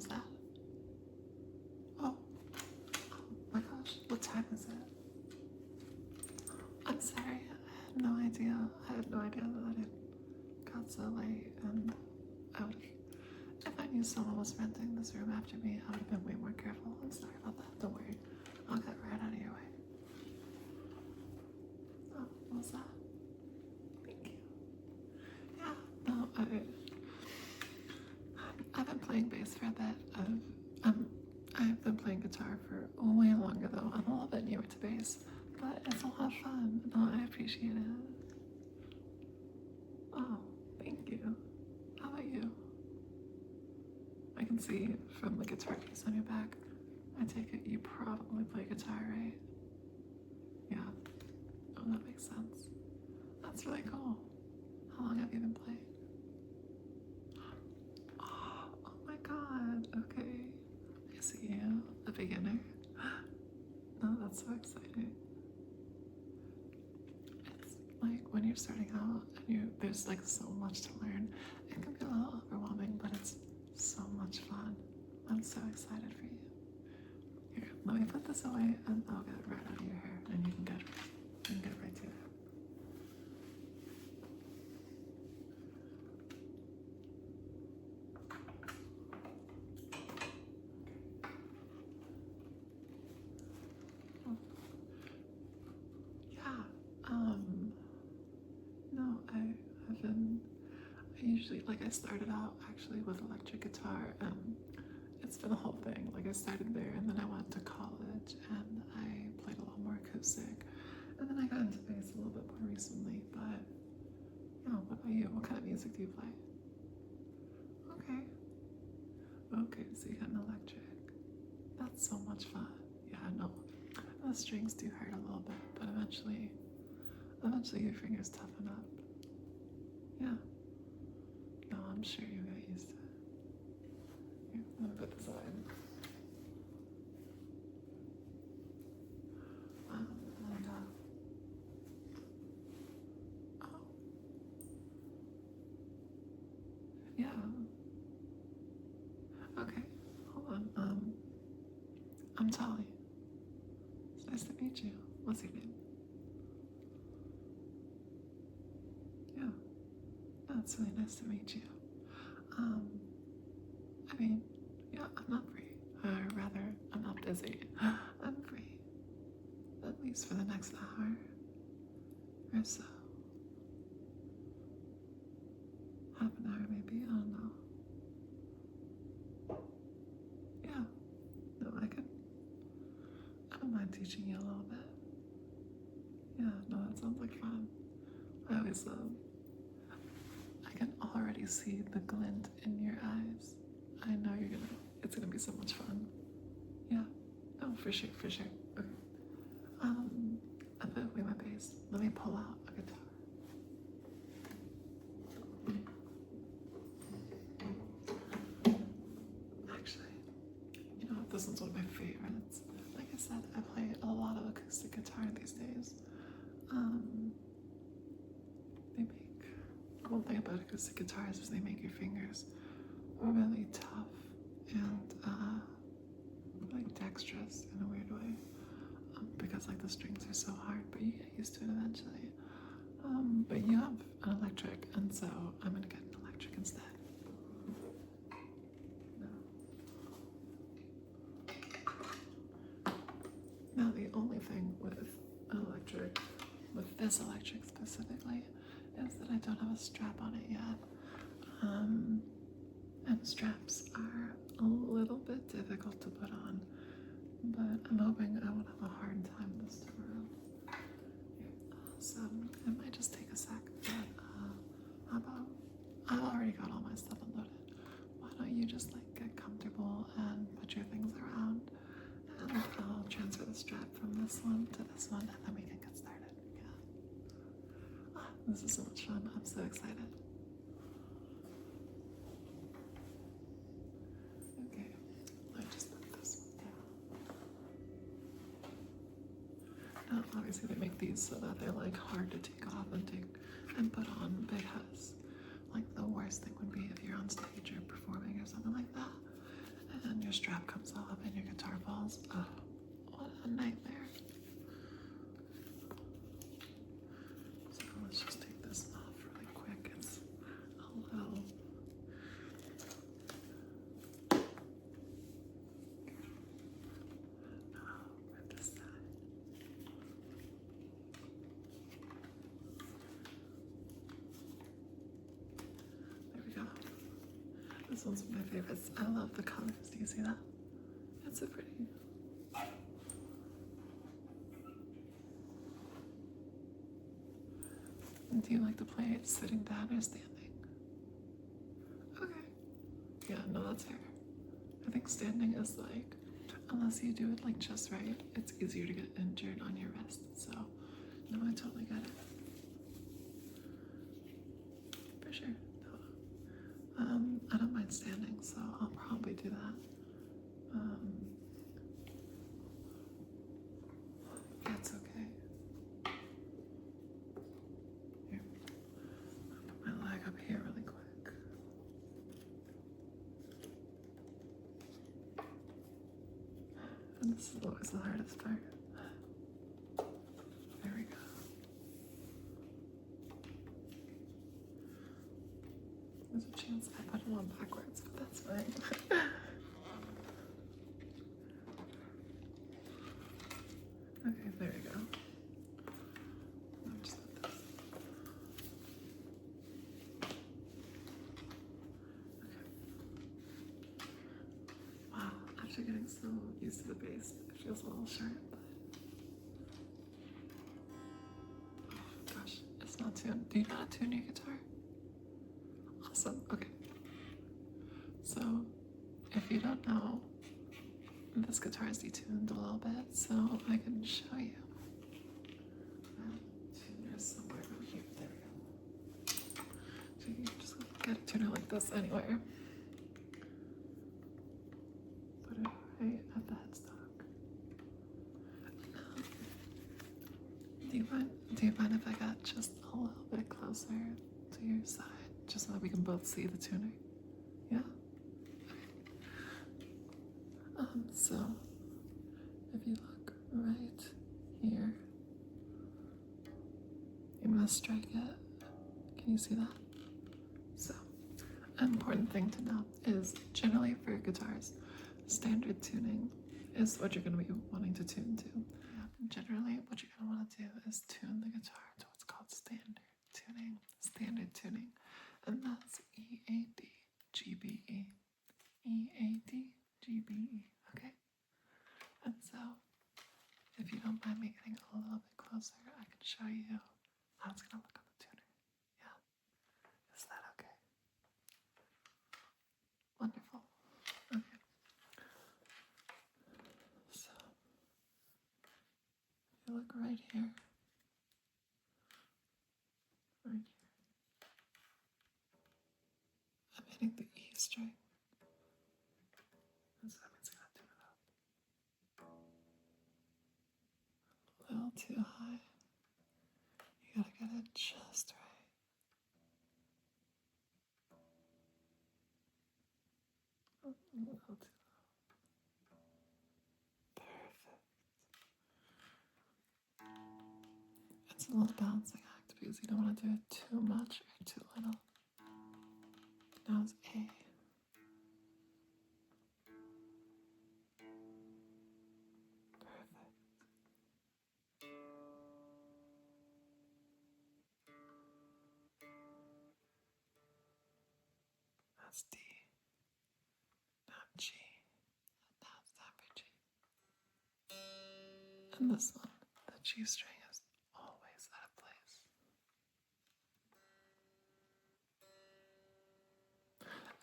was that? Oh, my gosh, what time is it? I'm sorry, I had no idea. I had no idea that it got so late, and if I knew someone was renting this room after me, I would have been way more careful. I'm sorry about that. Don't worry. I'll get right out of your way. Oh, what was that? Thank you. Yeah, no, I've been playing bass for a bit. I've been playing guitar for way longer though. I'm a little bit newer to bass, but it's a lot of fun. No, I appreciate it. Oh, thank you. How about you? I can see from the guitar case on your back. I take it you probably play guitar, right? Yeah. Oh, that makes sense. That's really cool. How long have you been playing? Oh my god. Okay. I see you. A beginner. No, that's so exciting. It's like when you're starting out and there's like so much to learn. It can be a little overwhelming, but it's so much fun. I'm so excited for you. Here, let me put this away and I'll get right out of your hair and you can get right to it. No, I usually, like I started out actually with electric guitar, and it's been a whole thing. Like I started there and then I went to college and I played a lot more acoustic, and then I got into bass a little bit more recently, but what about you? What kind of music do you play? Okay, so you got an electric. That's so much fun. Yeah, no, the strings do hurt a little bit, but eventually your fingers toughen up. Yeah. No, I'm sure you got used to it. Here, let me put this on. Oh. Yeah. Okay, hold on. I'm Tali. It's nice to meet you. What's your name? Yeah. No, it's really nice to meet you. I mean, yeah, I'm not free. Or rather, I'm not busy. I'm free. At least for the next hour or so. Half an hour maybe, I don't know. Yeah. No, I don't mind teaching you a little bit. Yeah, no, that sounds like fun. I always I can already see the glint in your eyes. I know it's gonna be so much fun. Yeah, no, for sure. Okay. I put away my bass. Let me pull out a guitar. Actually, you know what? This one's one of my favorites. Like I said, I play a lot of acoustic guitar these days. One thing about acoustic guitars is they make your fingers really tough and like dexterous in a weird way, because like the strings are so hard, but you get used to it eventually. But you have an electric, and so I'm gonna get an electric instead. Now the only thing with this electric specifically, is that I don't have a strap on it yet. And straps are a little bit difficult to put on, but I'm hoping I won't have a hard time this time around. So it might just take a sec, but how about, I've already got all my stuff unloaded. Why don't you just like get comfortable and put your things around, and I'll transfer the strap from this one to this one, and then we can get started. This is so much fun. I'm so excited. Okay, let me just put this one down. Now, obviously they make these so that they're like hard to take off and put on, because like the worst thing would be if you're on stage or performing or something like that, and your strap comes off and your guitar falls. Oh, what a nightmare. So let's just take this off really quick. It's a little... There we go. This one's one of my favorites. I love the colors. Do you see that? It's so pretty. Do you like to play it sitting down or standing? Okay. Yeah, no, that's fair. I think standing is like, unless you do it like just right, it's easier to get injured on your wrist. So, no, I totally get it. For sure. I don't mind standing, so I'll probably do that. That's okay. Here, I'll put my leg up here really quick. And this is always the hardest part. There we go. There's a chance I put them on backwards, but that's fine. Okay, there we go. Just like this. Okay. Wow, after getting so used to the bass, it feels a little sharp, but oh gosh, it's not tuned. Do you know how to tune your guitar? Awesome. Okay. So, if you don't know, this guitar is detuned a little bit, so I can show you. Tuner somewhere around here. There we go. So you can just get a tuner like this anywhere. Put it right at the headstock. Do you mind if I got just a little bit closer to your side, just so that we can both see the tuner? Yeah? So, if you look right here, I'm gonna strike it. Can you see that? So, an important thing to know is generally for guitars, standard tuning is what you're gonna be wanting to tune to. Generally, what you're gonna want to do is tune the guitar to what's called standard tuning. Standard tuning, and that's E-A-D, G-B-E. E-A-D, G-B-E, okay? And so, if you don't mind me getting a little bit closer, I can show you how it's gonna look on the tuner. Yeah? Is that okay? Wonderful. Okay. So, if you look right here, I'm hitting the E string. And so that means I gotta tune it up. A little too high. You gotta get it just right. A little too low. Perfect. It's a little balancing act because you don't want to do it too much or too little. Now it's A. Perfect. That's D. Now G. And now it's time for G. And this one, the G string is always out of place.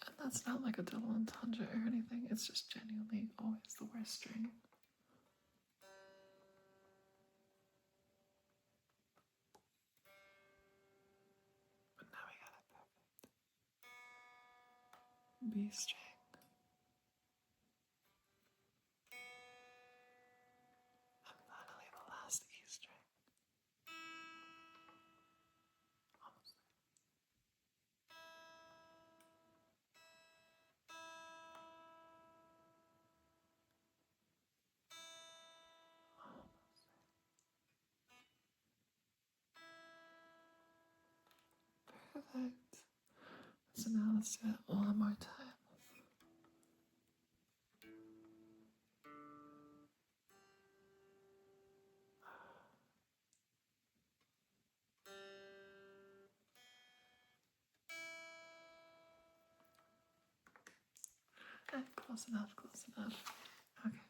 And that's not like a double entendre or anything, it's just genuinely always the worst string. But now we got it perfect. B string. And finally the last E string. Almost there. Perfect. So now let's do it one more time. Okay, close enough, close enough. Okay,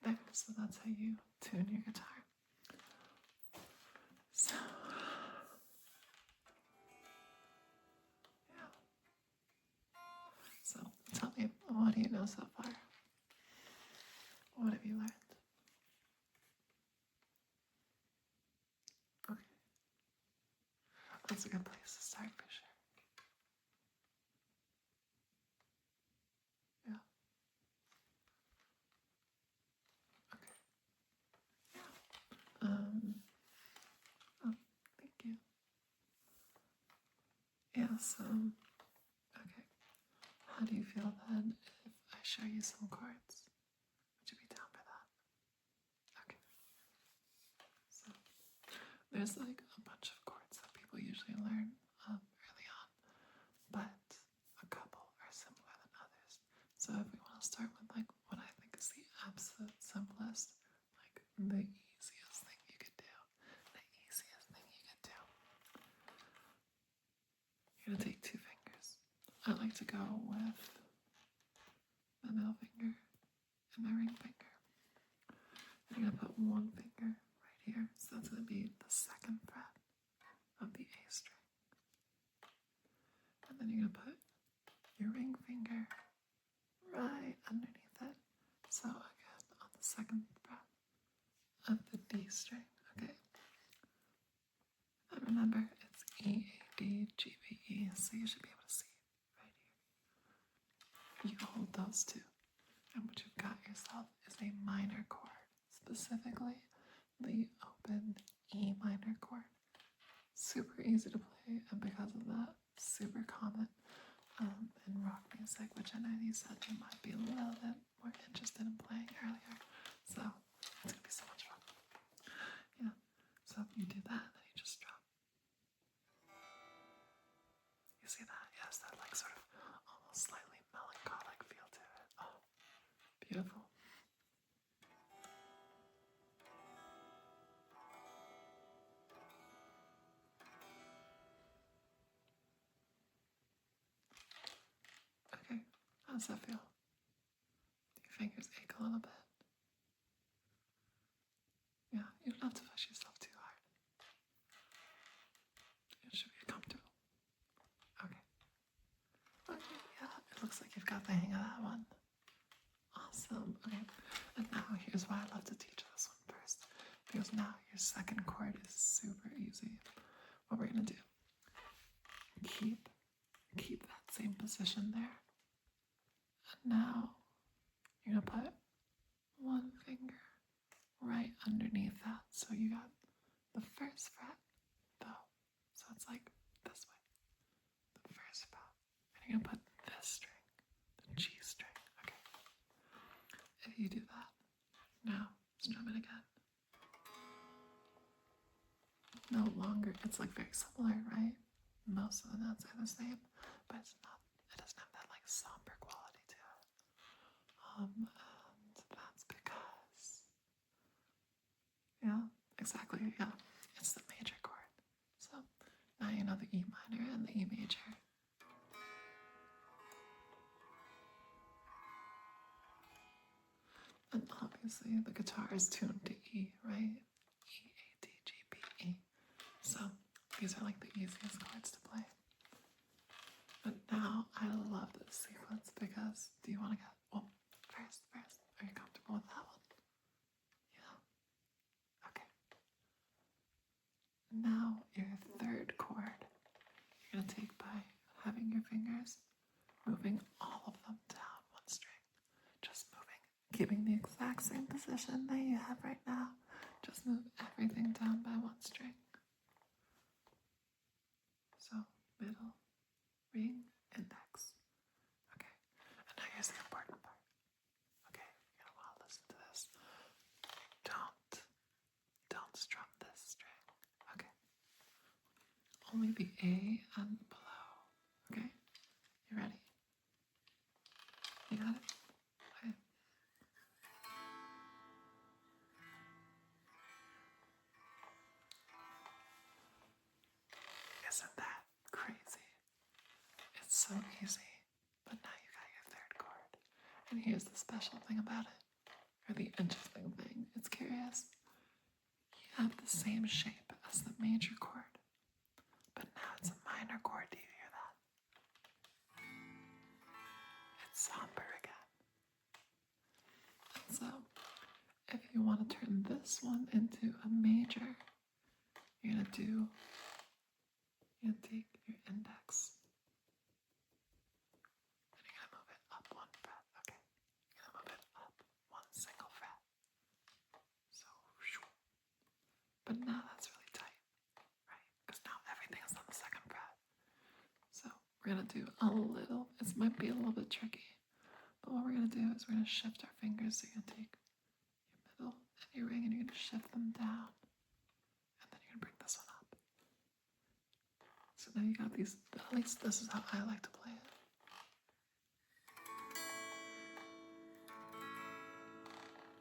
there, so that's how you tune your guitar. So, yeah. So, tell me, what do you know so far? What have you learned? Okay, that's a good place to start for sure. Yeah. Okay. Yeah. Oh, thank you. Yes, okay. How do you feel then if I show you some chords? Would you be down for that? Okay. So, there's like a bunch of chords that people usually learn early on, but a couple are simpler than others. So if we want to start with like what I think is the absolute simplest, like the easiest thing you could do, you're gonna take 2 fingers. I like to go with my middle finger and my ring finger. You're gonna put 1 finger right here, so that's gonna be the 2nd fret of the A string. And then you're gonna put your ring finger right underneath it. So again, on the 2nd fret of the D string, okay? And remember, it's E, A, D, G, B, E, so you should be able to see it right here. You hold those 2, and what you've got yourself is a minor chord, specifically the open E minor chord. Super easy to play, and because of that, super common in rock music, which I know you said you might be a little bit more interested in playing earlier. So it's gonna be so much fun. Yeah. So you do that, then you just drop. You see that? Yes, that like sort of almost slightly melancholic feel to it. Oh, beautiful. Okay, how does that feel? Do your fingers ache a little bit? Yeah, you don't have to push yourself too hard. It should be comfortable. Okay. Okay, yeah, it looks like you've got the hang of that one. Awesome. Okay, and now here's why I love to teach this one first. Because now your 2nd chord is super easy. What we're gonna do, keep that same position there. And now you're gonna put 1 finger right underneath that. So you got the 1st fret though. So it's like this way. The 1st fret. And you're gonna put this string, the G string. Okay. If you do that, now strum it again. No longer, it's like very similar, right? Most of the notes are the same, but it's not, it doesn't have that like somber quality to it. And that's because, yeah, exactly, yeah, it's the major chord. So now you know the E minor and the E major. And obviously the guitar is tuned to E, right? E, A, D, G, B, E. So these are like the easiest chords to play. But now I love this sequence because do you want to get, well, first, are you comfortable with that one? Yeah. Okay. Now your 3rd chord, you're going to take by having your fingers, moving all of them down 1 string. Just moving, keeping the exact same position that you have right now. Just move everything down by 1 string. So middle, ring, index. Okay. And now here's the important part. Okay, you're gonna want to listen to this. Don't strum this string. Okay. only the A and below. Okay? You ready? You got it? Okay. Isn't that crazy? It's so easy. But now you got your third chord. And here's the special thing about it, or the interesting thing. It's curious. You have the same shape as the major chord, but now it's a minor chord. Do you hear that? It's somber again. And so, if you want to turn this one into a major, you're gonna take your index and you're gonna move it up one fret. Okay, you're gonna move it up one single fret. So, but now that's really tight, right? Because now everything is on the second fret. So we're gonna do a little. It might be a little bit tricky, but what we're gonna do is we're gonna shift our fingers. So you're gonna take your middle and your ring, and you're gonna shift them down, and then you're gonna bring this one up. So now you got these. At least this is how I like to play it.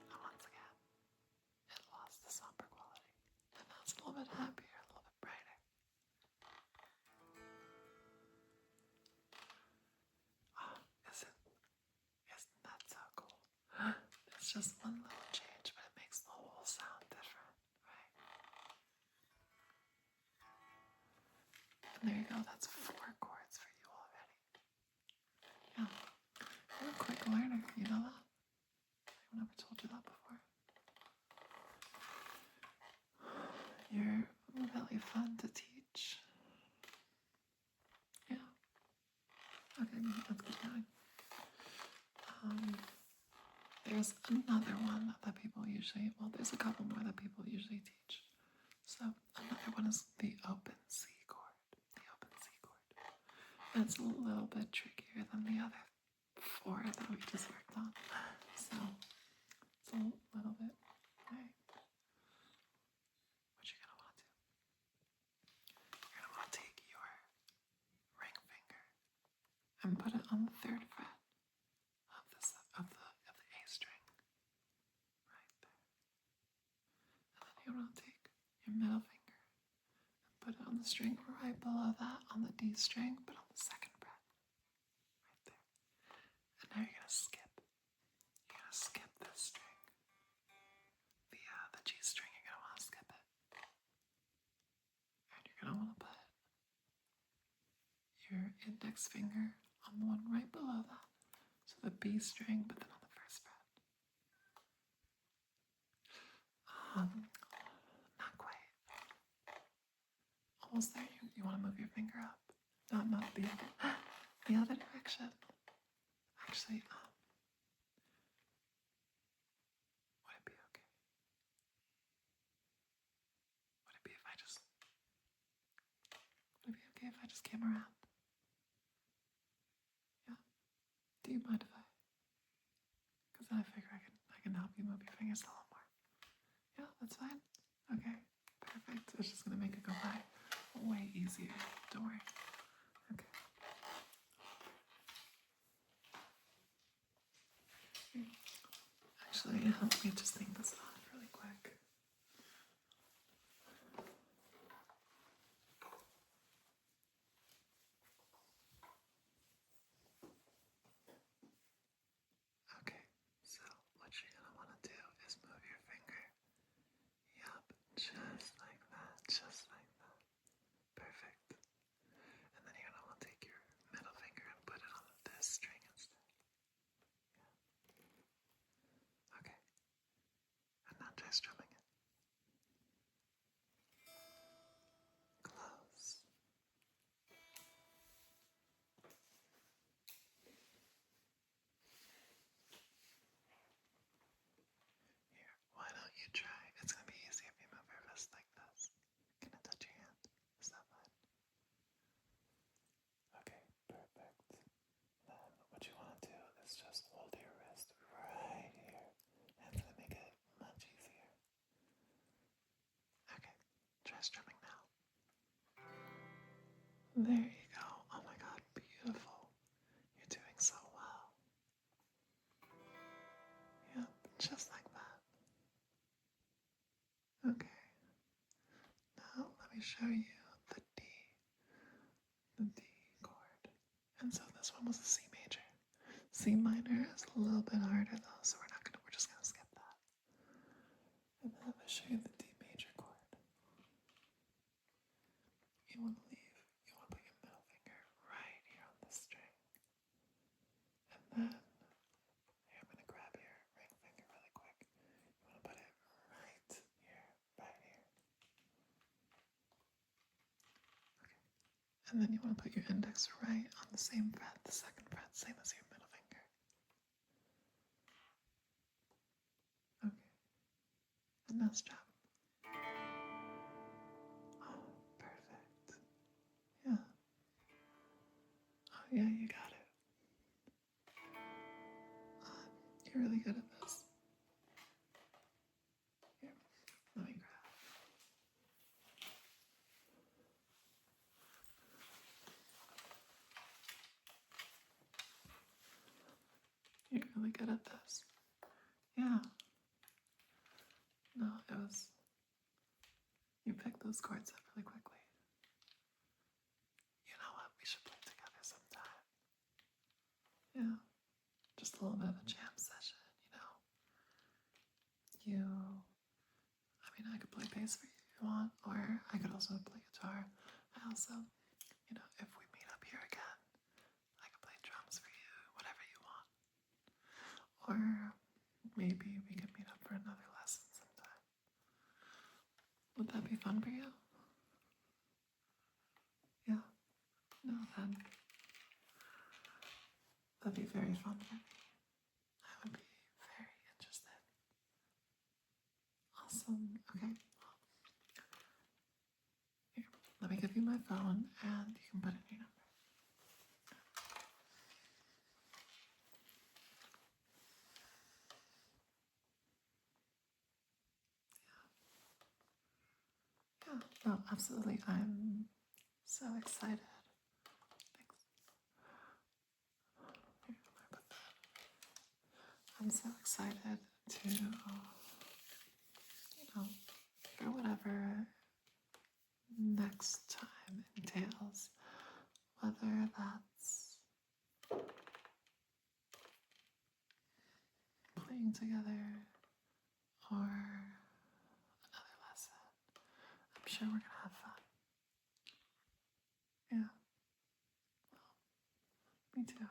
And once again, it lost the somber quality, and now it's a little bit happier, a little bit brighter. Oh, isn't that so cool? It's just one little change, but it makes the whole sound different, right? And there you go, that's 4 chords for you already. Yeah, you're a quick learner, you know that? I've never told you that before. You're really fun to teach. Yeah. Okay, let's keep going. There's another one that people usually, well, there's a couple more that people usually teach. So another one is the open C chord. The open C chord. And it's a little bit trickier than the other 4 that we just worked on. So it's a little bit, okay. What you're gonna want to do? You're gonna want to take your ring finger and put it on the 3rd fret of the A string, right there. And then you're gonna take your middle finger and put it on the string right below that on the D string, but on the 2nd fret, right there. And now you're gonna skip. You're gonna skip this string. The G string, you're gonna want to skip it. And you're gonna want to put your index finger on the one right below that. So the B string, but then on the 1st fret. Not quite. Almost there. You want to move your finger up. No, not the other direction. Actually, would it be okay? Would it be if I just? Would it be okay if I just came around? Yeah. Do you mind if I? Because then I figure I can help you move your fingers a little more. Yeah, that's fine. Okay, perfect. It's just gonna make it go by way easier. Don't worry. Okay. Actually, let me just think this off really quick. Okay, so what you're gonna want to do is move your finger. Yup, just like that, just like that. Perfect. And then you're gonna want to take your middle finger and put it on this string instead. Yeah. Okay. And now try strumming it. Close. Here, why don't you try? It's gonna be easy if you move your wrist like this. Can I touch your hand? Is that fine? Okay, perfect. Then what you want to do is just hold your wrist right here. That's gonna make it much easier. Okay, try strumming now. There you go. Oh my god, beautiful. You're doing so well. Yep, just like that. Okay. Now let me show you the D chord. And so this one was a C major. C minor is a little bit harder though, so we're just gonna skip that. And then I'm gonna show you the D major chord. You wanna put your middle finger right here on the string. And then here, I'm gonna grab your ring finger really quick. You wanna put it right here, right here. Okay. And then you wanna put your index right on the same fret, the second fret, same as your middle finger. Okay. And now strum. Oh, perfect. Yeah. Oh yeah, you got it. You're really good at this. Here, let me grab. You're really good at this. Yeah. No, you picked those chords up really quickly. You know what? We should play together sometime. Yeah. Just a little bit of a jam session, I could play bass for you if you want, or I could also play guitar. I also, if we meet up here again, I could play drums for you, whatever you want. Or maybe we could meet up for another lesson sometime. Would that be fun for you? Yeah. No, that'd be very fun for me. I would be very interested. Awesome. Okay. Here, let me give you my phone and you can put in your number. Yeah, no, absolutely. I'm so excited. Thanks. Here, put that. I'm so excited to, for whatever next time entails, whether that's playing together or another lesson. I'm sure we're gonna have fun. Yeah. Well, me too.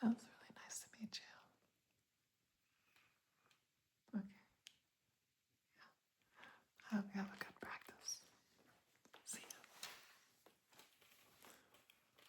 As